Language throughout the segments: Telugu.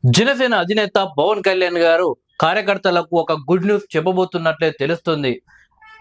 జనసేన అధినేత పవన్ కళ్యాణ్ గారు కార్యకర్తలకు ఒక గుడ్ న్యూస్ చెప్పబోతున్నట్లే తెలుస్తుంది.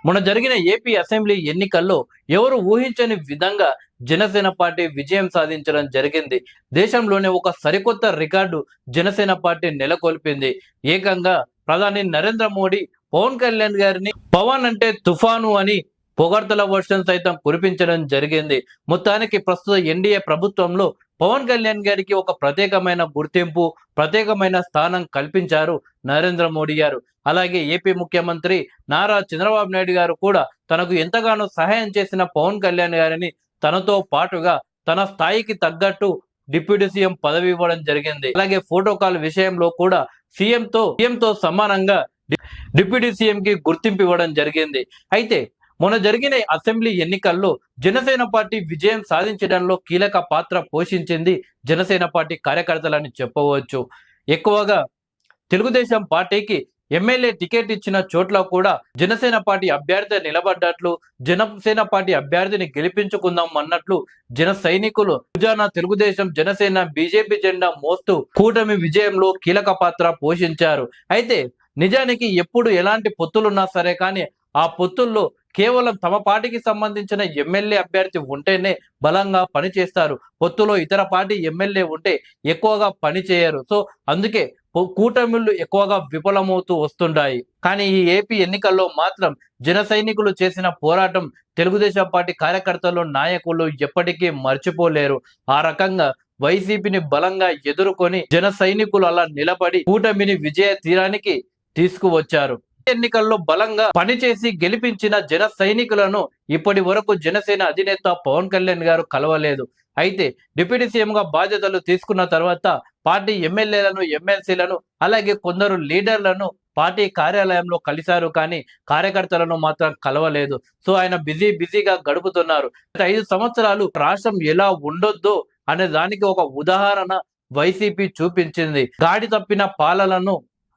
మొన్న జరిగిన ఏపీ అసెంబ్లీ ఎన్నికల్లో ఎవరు ఊహించని విధంగా జనసేన పార్టీ విజయం సాధించడం జరిగింది. దేశంలోనే ఒక సరికొత్త రికార్డు జనసేన పార్టీ నెలకొల్పింది. ఏకంగా ప్రధాని నరేంద్ర మోడీ పవన్ కళ్యాణ్ గారిని పవన్ అంటే తుఫాను అని పొగడ్తల వర్షం సైతం కురిపించడం జరిగింది. మొత్తానికి ప్రస్తుత ఎన్డీఏ ప్రభుత్వంలో పవన్ కళ్యాణ్ గారికి ఒక ప్రత్యేకమైన గుర్తింపు, ప్రత్యేకమైన స్థానం కల్పించారు నరేంద్ర మోడీ గారు. అలాగే ఏపీ ముఖ్యమంత్రి నారా చంద్రబాబు నాయుడు గారు కూడా తనకు ఎంతగానో సహాయం చేసిన పవన్ కళ్యాణ్ గారిని తనతో పాటుగా తన స్థాయికి తగ్గట్టు డిప్యూటీ సీఎం పదవి ఇవ్వడం జరిగింది. అలాగే ఫోటో కాల్ విషయంలో కూడా సీఎంతో సమానంగా డిప్యూటీ సీఎం కి గుర్తింపు ఇవ్వడం జరిగింది. అయితే మొన్న జరిగిన అసెంబ్లీ ఎన్నికల్లో జనసేన పార్టీ విజయం సాధించడంలో కీలక పాత్ర పోషించింది జనసేన పార్టీ కార్యకర్తలని చెప్పవచ్చు. ఎక్కువగా తెలుగుదేశం పార్టీకి ఎమ్మెల్యే టికెట్ ఇచ్చిన చోట్ల కూడా జనసేన పార్టీ అభ్యర్థి నిలబడ్డట్లు, జనసేన పార్టీ అభ్యర్థిని గెలిపించుకుందాం అన్నట్లు జన సైనికులు భుజాన తెలుగుదేశం, జనసేన, బీజేపీ జెండా మోస్తూ కూటమి విజయంలో కీలక పాత్ర పోషించారు. అయితే నిజానికి ఎప్పుడు ఎలాంటి పొత్తులున్నా సరే కానీ ఆ పొత్తుల్లో కేవలం తమ పార్టీకి సంబంధించిన ఎమ్మెల్యే అభ్యర్థి ఉంటేనే బలంగా పనిచేస్తారు. పొత్తులో ఇతర పార్టీ ఎమ్మెల్యే ఉంటే ఎక్కువగా పని చేయరు. సో అందుకే కూటమిళ్ళు ఎక్కువగా విఫలమవుతూ వస్తుంటాయి. కానీ ఈ ఏపీ ఎన్నికల్లో మాత్రం జన సైనికులు చేసిన పోరాటం తెలుగుదేశం పార్టీ కార్యకర్తలు, నాయకులు ఎప్పటికీ మర్చిపోలేరు. ఆ రకంగా వైసీపీని బలంగా ఎదుర్కొని జన సైనికులు అలా నిలబడి కూటమిని విజయ తీరానికి తీసుకువచ్చారు. ఎన్నికల్లో బలంగా పనిచేసి గెలిపించిన జన సైనికులను ఇప్పటి వరకు జనసేన అధినేత పవన్ కళ్యాణ్ గారు కలవలేదు. అయితే డిప్యూటీ సీఎం గా బాధ్యతలు తీసుకున్న తర్వాత పార్టీ ఎమ్మెల్యేలను, ఎమ్మెల్సీలను, అలాగే కొందరు లీడర్లను పార్టీ కార్యాలయంలో కలిశారు, కానీ కార్యకర్తలను మాత్రం కలవలేదు. సో ఆయన బిజీగా గడుపుతున్నారు. 5 సంవత్సరాలు రాష్ట్రం ఎలా ఉండొద్దో అనే దానికి ఒక ఉదాహరణ వైసీపీ చూపించింది. గాడి తప్పిన పాలనను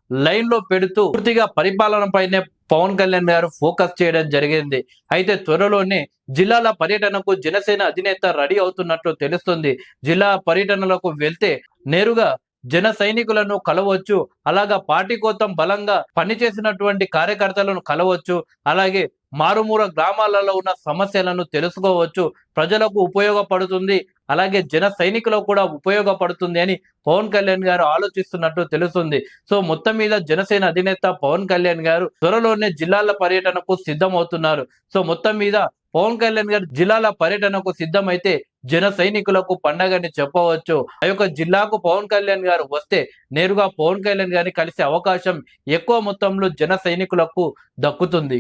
లైన్ లో పెడుతూ పూర్తిగా పరిపాలన పైనే పవన్ కళ్యాణ్ గారు ఫోకస్ చేయడం జరిగింది. అయితే త్వరలోనే జిల్లాల పర్యటనకు జనసేన అధినేత రెడీ అవుతున్నట్లు తెలుస్తుంది. జిల్లా పర్యటనలకు వెళ్తే నేరుగా జన సైనికులను కలవచ్చు, అలాగా పార్టీ కోసం బలంగా పనిచేసినటువంటి కార్యకర్తలను కలవచ్చు, అలాగే మారుమూల గ్రామాలలో ఉన్న సమస్యలను తెలుసుకోవచ్చు. ప్రజలకు ఉపయోగపడుతుంది, అలాగే జన సైనికులకు కూడా ఉపయోగపడుతుంది అని పవన్ కళ్యాణ్ గారు ఆలోచిస్తున్నట్టు తెలుస్తుంది. సో మొత్తం మీద జనసేన అధినేత పవన్ కళ్యాణ్ గారు త్వరలోనే జిల్లాల పర్యటనకు సిద్ధమవుతున్నారు. సో మొత్తం మీద పవన్ కళ్యాణ్ గారు జిల్లాల పర్యటనకు సిద్ధమైతే జన సైనికులకు పండగని చెప్పవచ్చు. ఆ యొక్క జిల్లాకు పవన్ కళ్యాణ్ గారు వస్తే నేరుగా పవన్ కళ్యాణ్ గారిని కలిసే అవకాశం ఎక్కువ మొత్తంలో జన సైనికులకు దక్కుతుంది.